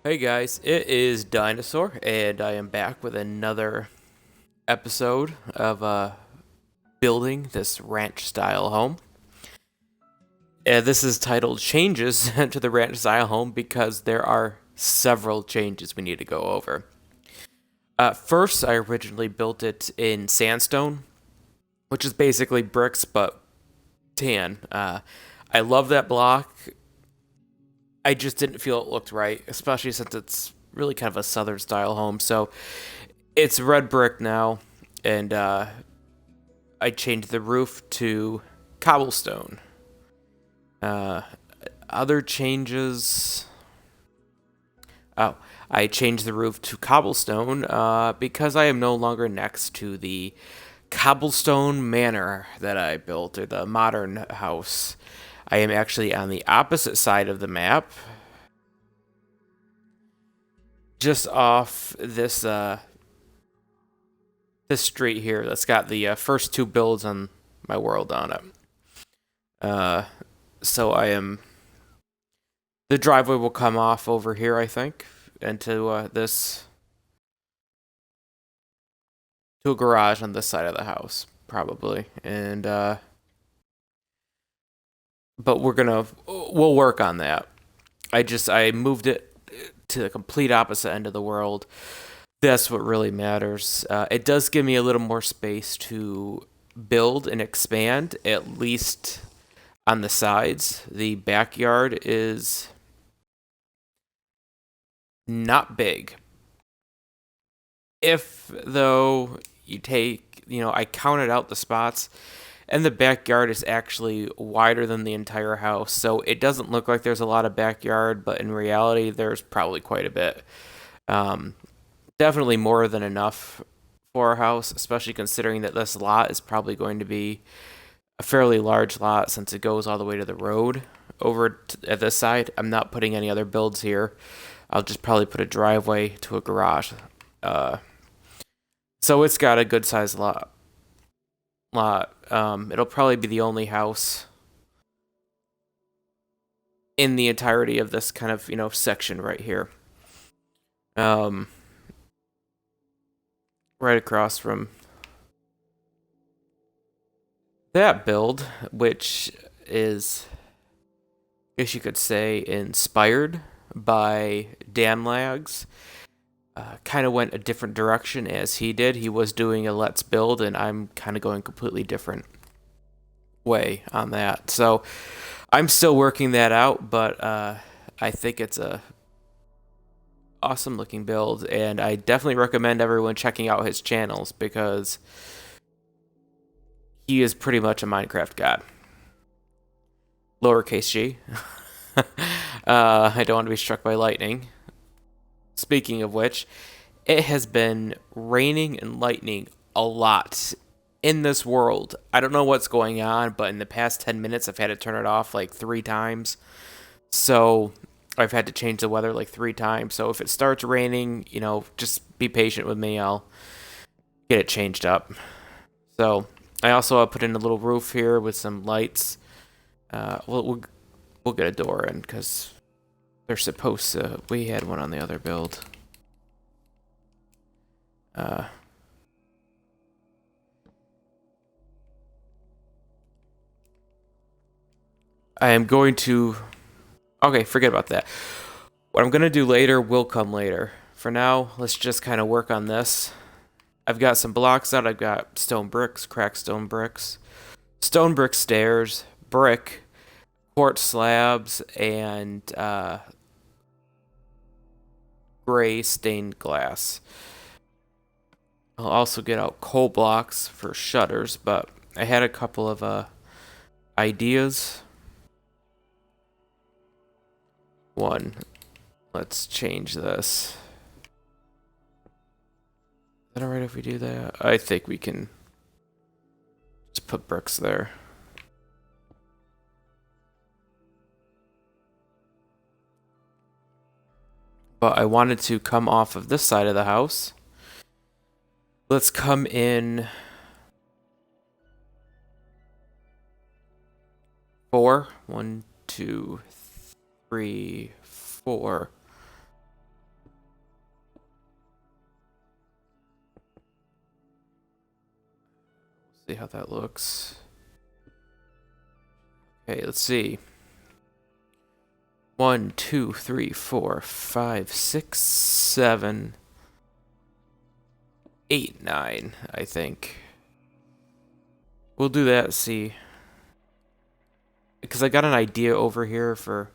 Hey guys, it is Dinosaur, and I am back with another episode of building this ranch style home. This is titled Changes to the Ranch Style Home because there are several changes we need to go over. First, I originally built it in sandstone, which is basically bricks but tan. I love that block. I just didn't feel it looked right, especially since it's really kind of a southern style home. So it's red brick now, and I changed the roof to cobblestone. Uh, Other changes. Oh, I changed the roof to cobblestone because I am no longer next to the cobblestone manor that I built, or the modern house. I am actually on the opposite side of the map, just off this street here that's got the first two builds on my world on it. Uh, so I am the driveway will come off over here, I think, into this to a garage on this side of the house, probably. And but we'll work on that. I moved it to the complete opposite end of the world. That's what really matters. It does give me a little more space to build and expand, at least on the sides. The backyard is not big. If though you take, I counted out the spots, and the backyard is actually wider than the entire house. So it doesn't look like there's a lot of backyard, but in reality, there's probably quite a bit. Um, Definitely more than enough for a house, especially considering that this lot is probably going to be a fairly large lot since it goes all the way to the road at this side. I'm not putting any other builds here. I'll just probably put a driveway to a garage. Uh, so it's got a good sized lot. It'll probably be the only house in the entirety of this kind of section right here. Um, right across from that build, which is, I guess you could say, inspired by Dan Lags. Kind of went a different direction as he did. He was doing a let's build, and I'm kind of going completely different way on that. So I'm still working that out, but I think it's a awesome looking build, and I definitely recommend everyone checking out his channels because he is pretty much a Minecraft god. Lowercase g. I don't want to be struck by lightning. Speaking of which, it has been raining and lightning a lot in this world. I don't know what's going on, but in the past 10 minutes, I've had to turn it off like 3 times. So I've had to change the weather like 3 times. So if it starts raining, just be patient with me. I'll get it changed up. So I also put in a little roof here with some lights. We'll get a door in because they're supposed to. We had one on the other build. Uh, I am going to. Okay, forget about that. What I'm going to do later will come later. For now, let's just kind of work on this. I've got some blocks out. I've got stone bricks, cracked stone brick stairs, brick, quartz slabs, and gray stained glass. I'll also get out coal blocks for shutters, but I had a couple of ideas. One, let's change this. Is that alright if we do that? I think we can just put bricks there. But I wanted to come off of this side of the house. Let's come in 4. 1, 2, 3, 4. See how that looks. Okay, let's see. 1, 2, 3, 4, 5, 6, 7, 8, 9, I think. We'll do that, see. Because I got an idea over here for,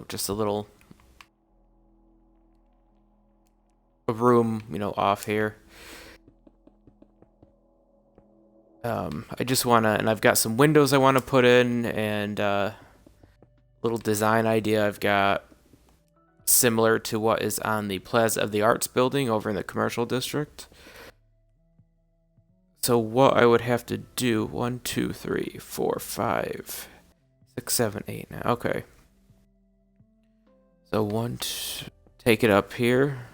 just a little room, off here. I just want to, and I've got some windows I want to put in, and little design idea I've got similar to what is on the Plaza of the Arts building over in the commercial district. So what I would have to do, 1, 2, 3, 4, 5, 6, 7, 8 now. Okay. So take it up here.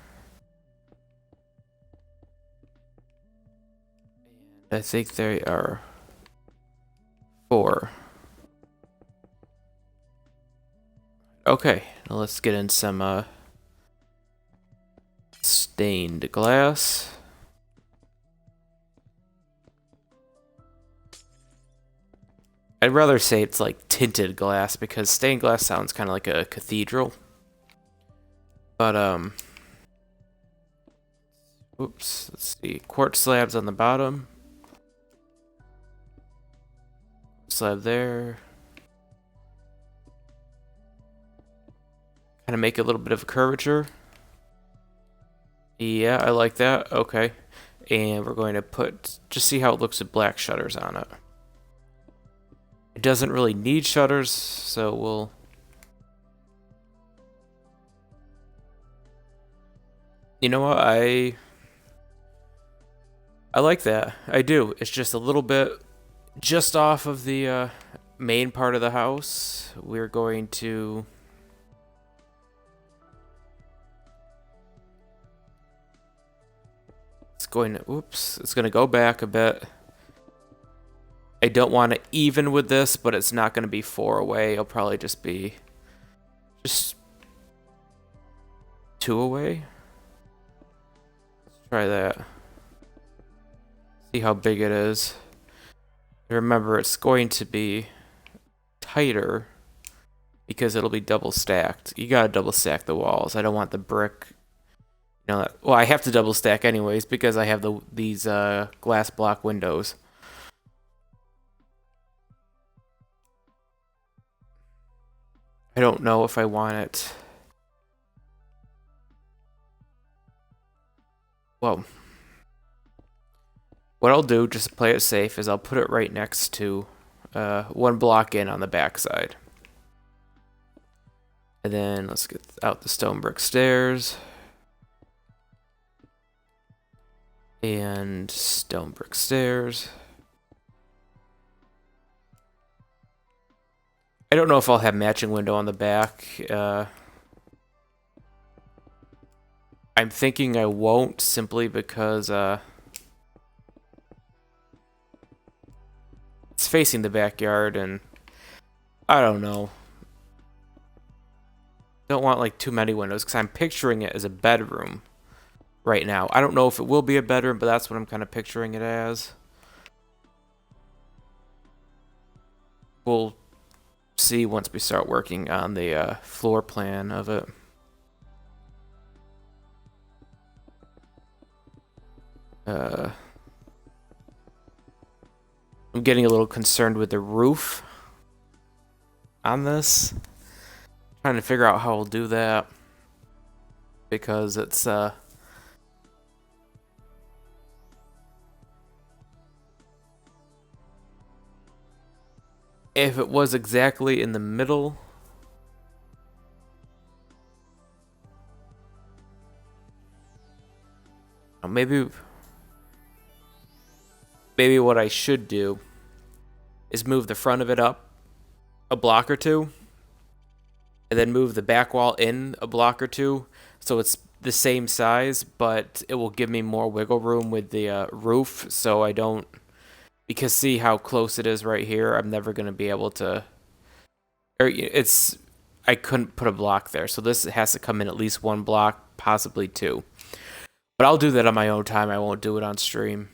I think there are 4. Okay, now let's get in some stained glass. I'd rather say it's like tinted glass because stained glass sounds kind of like a cathedral. But oops, let's see. Quartz slabs on the bottom. Slab there. Kind of make a little bit of a curvature. Yeah, I like that. Okay. And we're going to just see how it looks with black shutters on it. It doesn't really need shutters, so we'll... You know what? I like that. I do. It's just a little bit just off of the main part of the house. We're going to... It's going to go back a bit. I don't want to even with this, but it's not going to be 4 away. It'll probably just be 2 away. Let's try that. See how big it is. Remember, it's going to be tighter because it'll be double stacked. You gotta double stack the walls. I don't want the brick. Well, I have to double stack anyways because I have these glass block windows. I don't know if I want it. Well, what I'll do, just to play it safe, is I'll put it right next to 1 block in on the backside. And then let's get out the stone brick stairs. And stone brick stairs. I don't know if I'll have matching window on the back. I'm thinking I won't, simply because it's facing the backyard, and I don't know. Don't want like too many windows because I'm picturing it as a bedroom right now. I don't know if it will be a bedroom, but that's what I'm kind of picturing it as. We'll see once we start working on the floor plan of it. I'm getting a little concerned with the roof on this. Trying to figure out how I'll do that because it's if it was exactly in the middle, maybe what I should do is move the front of it up a block or 2, and then move the back wall in a block or 2, so it's the same size, but it will give me more wiggle room with the roof, so I don't... Because see how close it is right here? I'm never going to be able to... I couldn't put a block there, so this has to come in at least 1 block, possibly 2. But I'll do that on my own time. I won't do it on stream.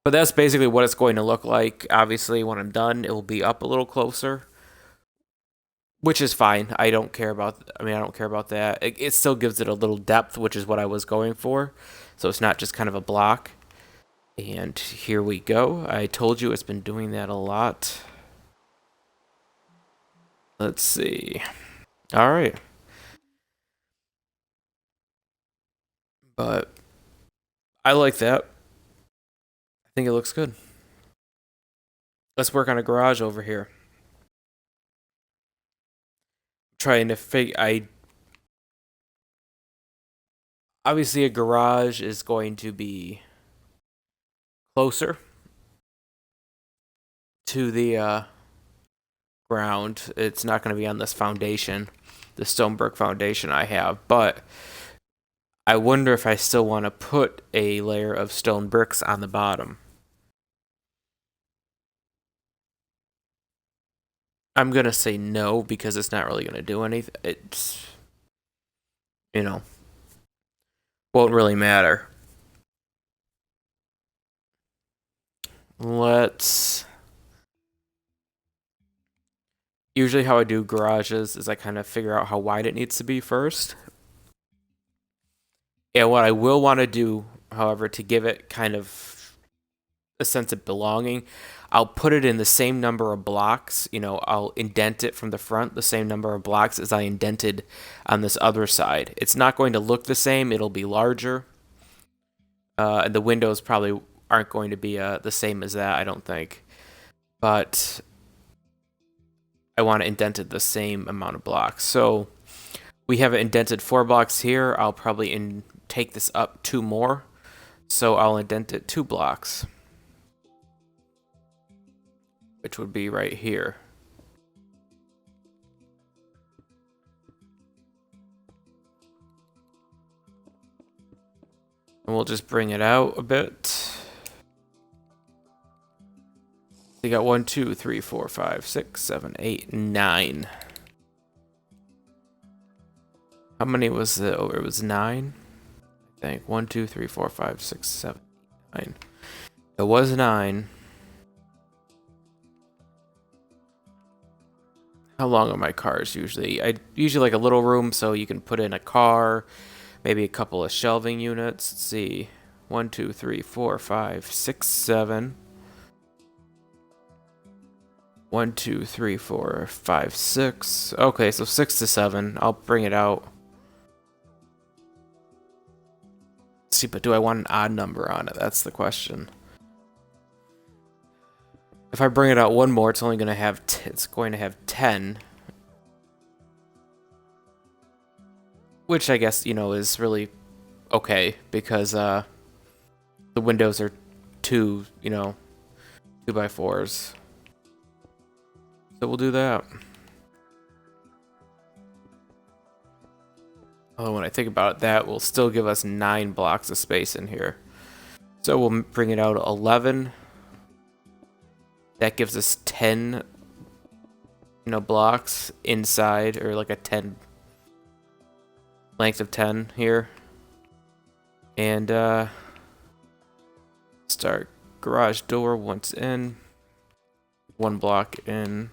But that's basically what it's going to look like. Obviously, when I'm done, it will be up a little closer, which is fine. I don't care about. I mean, I don't care about that. It still gives it a little depth, which is what I was going for. So it's not just kind of a block. And here we go. I told you it's been doing that a lot. Let's see. All right. But I like that. I think it looks good. Let's work on a garage over here. Trying to figure. Obviously a garage is going to be closer to the ground. It's not going to be on this foundation, the stone brick foundation I have, but I wonder if I still want to put a layer of stone bricks on the bottom. I'm going to say no because it's not really going to do anything. It's, you know, won't really matter. Let's... Usually how I do garages is I kind of figure out how wide it needs to be first. And what I will want to do, however, to give it kind of a sense of belonging, I'll put it in the same number of blocks. You know, I'll indent it from the front the same number of blocks as I indented on this other side. It's not going to look the same. It'll be larger. And the windows probably aren't going to be the same as that, I don't think. But I want to indent it the same amount of blocks. So we have it indented 4 blocks here. I'll probably take this up 2 more. So I'll indent it 2 blocks. Which would be right here. And we'll just bring it out a bit. You got 1, 2, 3, 4, 5, 6, 7, 8, 9. How many was it over? It was 9. I think 1, 2, 3, 4, 5, 6, 7, 8, 9. It was 9. How long are my cars usually? I usually like a little room so you can put in a car, maybe a couple of shelving units. Let's see. 1, 2, 3, 4, 5, 6, 7. 1, 2, 3, 4, 5, 6. Okay, so 6 to 7. I'll bring it out. Let's see, but do I want an odd number on it? That's the question. If I bring it out one more, it's only going to have it's going to have 10. Which I guess, you know, is really okay because the windows are 2, you know, 2x4s. So we'll do that. Although when I think about it, that will still give us 9 blocks of space in here. So we'll bring it out 11. That gives us 10, you know, blocks inside, or like a 10 length of 10 here. And start garage door once in, 1 block in.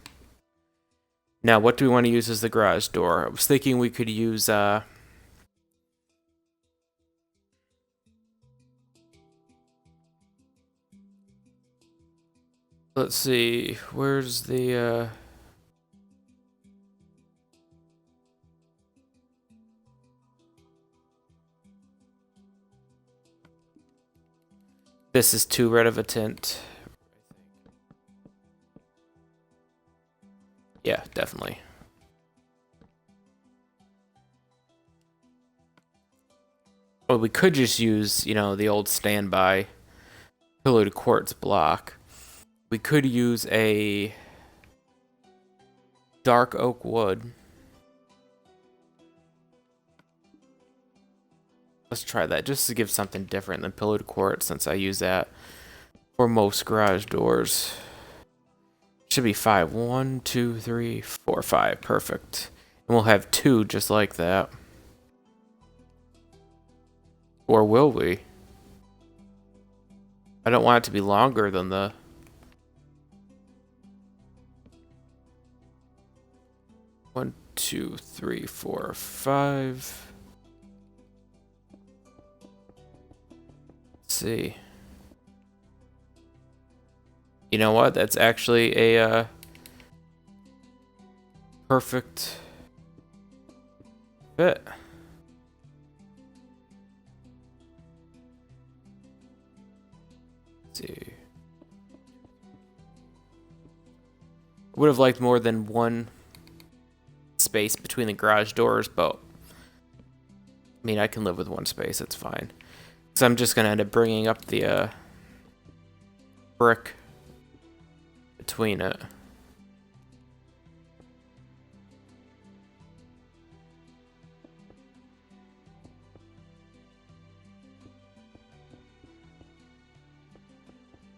Now, what do we want to use as the garage door? I was thinking we could use let's see, where's the this is too red of a tint. Yeah, definitely. Well, we could just use, you know, the old standby pillared quartz block. We could use a dark oak wood. Let's try that just to give something different than pillared quartz, since I use that for most garage doors. Should be 5. 1, 2, 3, 4, 5. Perfect. And we'll have 2 just like that. Or will we? I don't want it to be longer than the... One, two, three, four, five. Let's see. You know what? That's actually a perfect fit. Let's see. Would have liked more than one space between the garage doors, but I mean, I can live with one space. It's fine. So I'm just gonna end up bringing up the brick between it.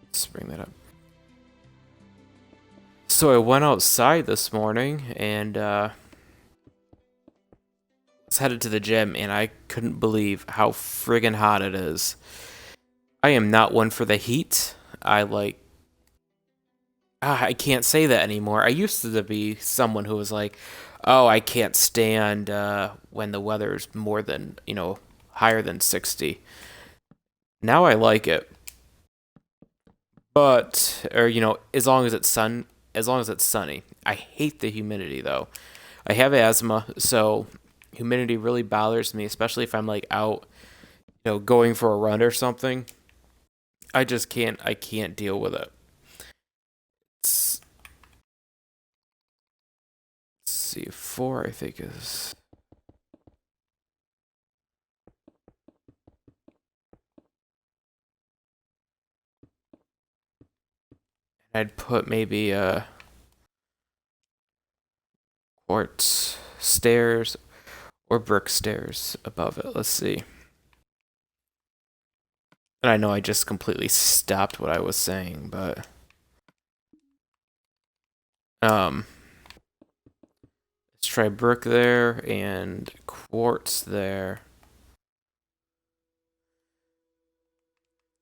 Let's bring that up. So I went outside this morning and was headed to the gym, and I couldn't believe how friggin' hot it is. I am not one for the heat. I can't say that anymore. I used to be someone who was like, oh, I can't stand when the weather's more than, higher than 60. Now I like it. But, or, as long as it's sunny. I hate the humidity though. I have asthma, so humidity really bothers me, especially if I'm like out, going for a run or something. I can't deal with it. Let's see, 4 I think is... I'd put maybe quartz stairs or brick stairs above it. Let's see. And I know I just completely stopped what I was saying, but let's try brick there and quartz there.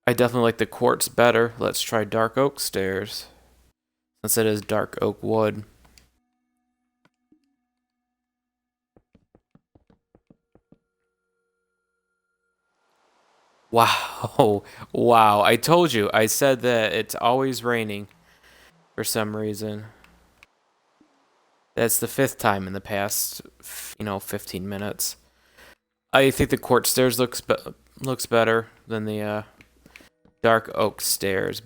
I definitely like the quartz better. Let's try dark oak stairs, since it is dark oak wood. Wow. Wow. I told you. I said that it's always raining for some reason. That's the 5th time in the past, 15 minutes. I think the quartz stairs looks better than the dark oak stairs.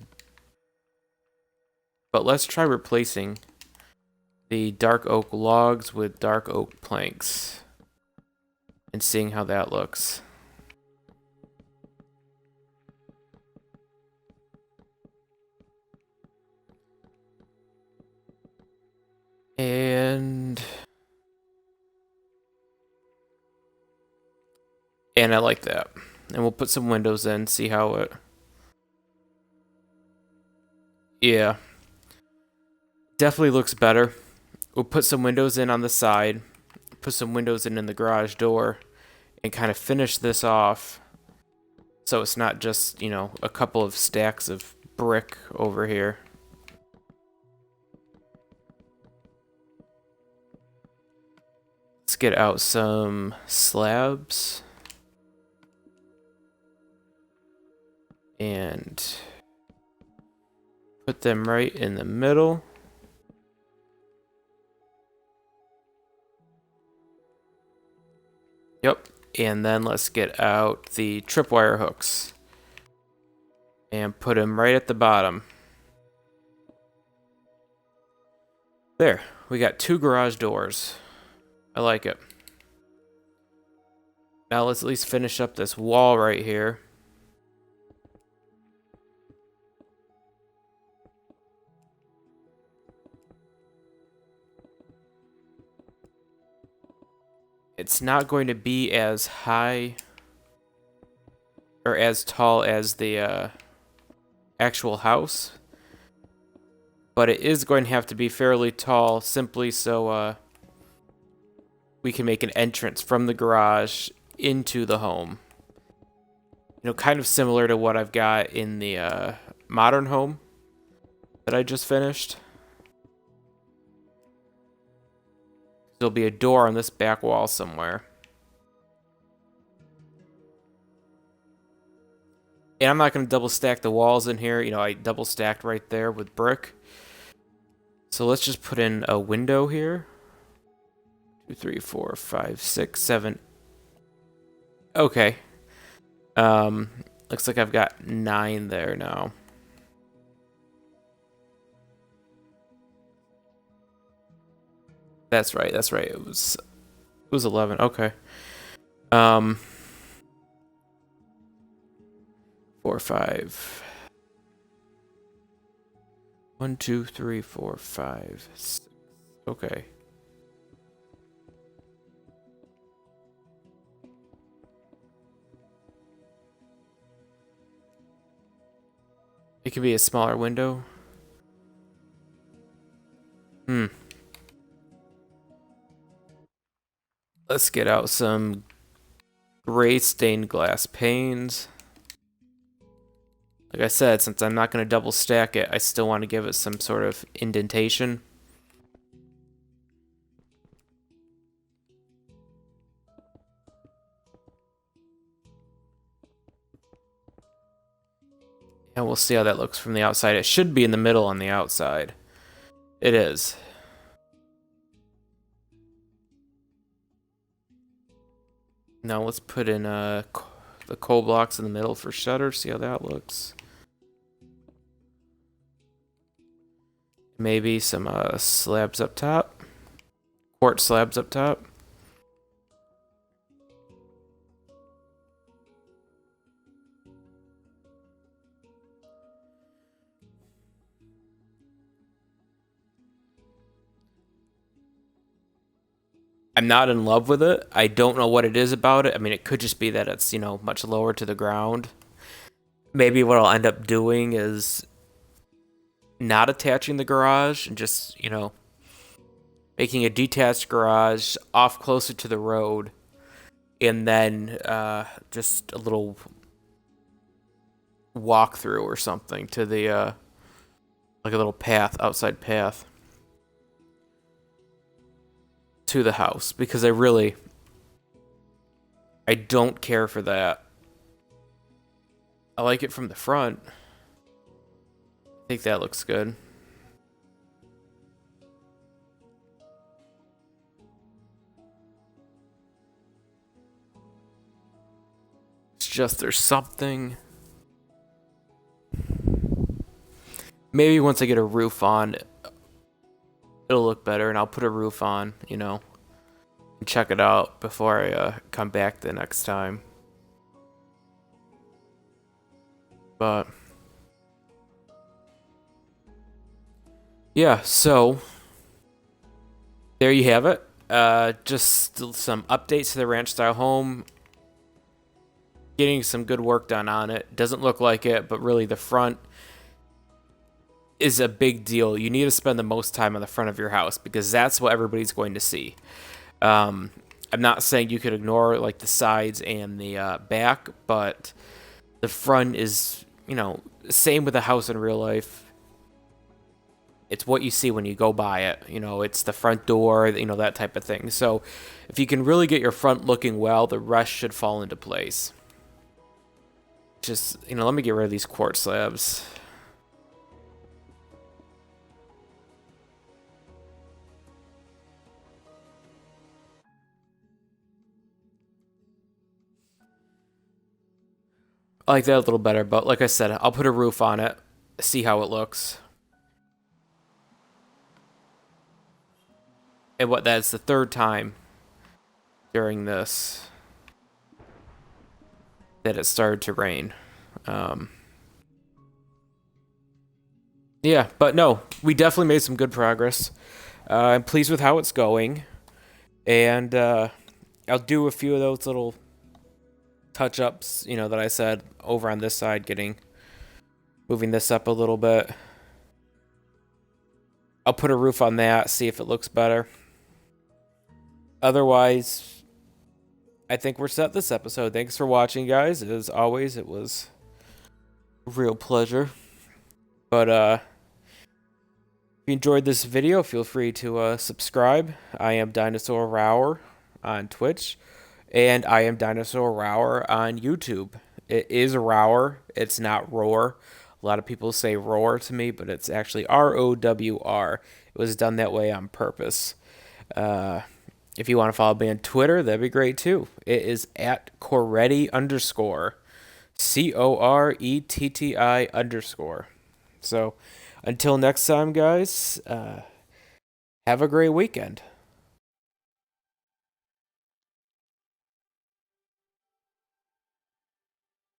But let's try replacing the dark oak logs with dark oak planks and seeing how that looks. And I like that. And we'll put some windows in, see how it... Yeah. Definitely looks better. We'll put some windows in on the side, put some windows in the garage door, and kind of finish this off so it's not just, a couple of stacks of brick over here. Let's get out some slabs. And put them right in the middle. Yep. And then let's get out the tripwire hooks and put them right at the bottom. There. We got 2 garage doors. I like it. Now let's at least finish up this wall right here. It's not going to be as high or as tall as the actual house, but it is going to have to be fairly tall simply so we can make an entrance from the garage into the home. Kind of similar to what I've got in the modern home that I just finished. There'll be a door on this back wall somewhere. And I'm not going to double stack the walls in here. You know, I double stacked right there with brick. So let's just put in a window here. 2, 3, 4, 5, 6, 7. Okay. Looks like I've got 9 there now. That's right. That's right. It was 11. Okay. 4, 5. 1, 2, 3, 4, 5, 6. Okay. It could be a smaller window. Let's get out some gray stained glass panes. Like I said, since I'm not going to double stack it, I still want to give it some sort of indentation. And we'll see how that looks from the outside. It should be in the middle on the outside. It is. Now let's put in the coal blocks in the middle for shutters. See how that looks. Maybe some slabs up top. Quartz slabs up top. I'm not in love with it. I don't know what it is about it. I mean, it could just be that it's, you know, much lower to the ground. Maybe what I'll end up doing is not attaching the garage and just, you know, making a detached garage off closer to the road. And then just a little walkthrough or something to the, like a little path, outside path to the house, because I don't care for that. I like it from the front. I think that looks good. It's just there's something. Maybe once I get a roof on, it'll look better, and I'll put a roof on, you know, and check it out before I come back the next time. But yeah, so there you have it. Just some updates to the ranch style home. Getting some good work done on it. Doesn't look like it, but really the front is a big deal. You need to spend the most time on the front of your house because that's what everybody's going to see. I'm not saying you could ignore like the sides and the back, but the front is, you know, same with a house in real life. It's what you see when you go by it. You know, it's the front door, you know, that type of thing. So if you can really get your front looking well, the rest should fall into place. Just, you know, let me get rid of these quartz slabs. I like that a little better, but like I said, I'll put a roof on it, see how it looks. And that's the third time during this that it started to rain. Yeah, but no, we definitely made some good progress. I'm pleased with how it's going. And I'll do a few of those little touch-ups, you know, that I said over on this side, moving this up a little bit. I'll put a roof on that, see if it looks better. Otherwise, I think we're set this episode. Thanks for watching, guys. As always, it was a real pleasure. But if you enjoyed this video, feel free to subscribe. I am Dinosaur Rower on Twitch, and I am Dinosaur Rower on YouTube. It is Rower, it's not Roar. A lot of people say Roar to me, but it's actually ROWR. It was done that way on purpose. If you want to follow me on Twitter, that'd be great too. It is at Coretti underscore. CORETTI underscore. So until next time, guys, have a great weekend.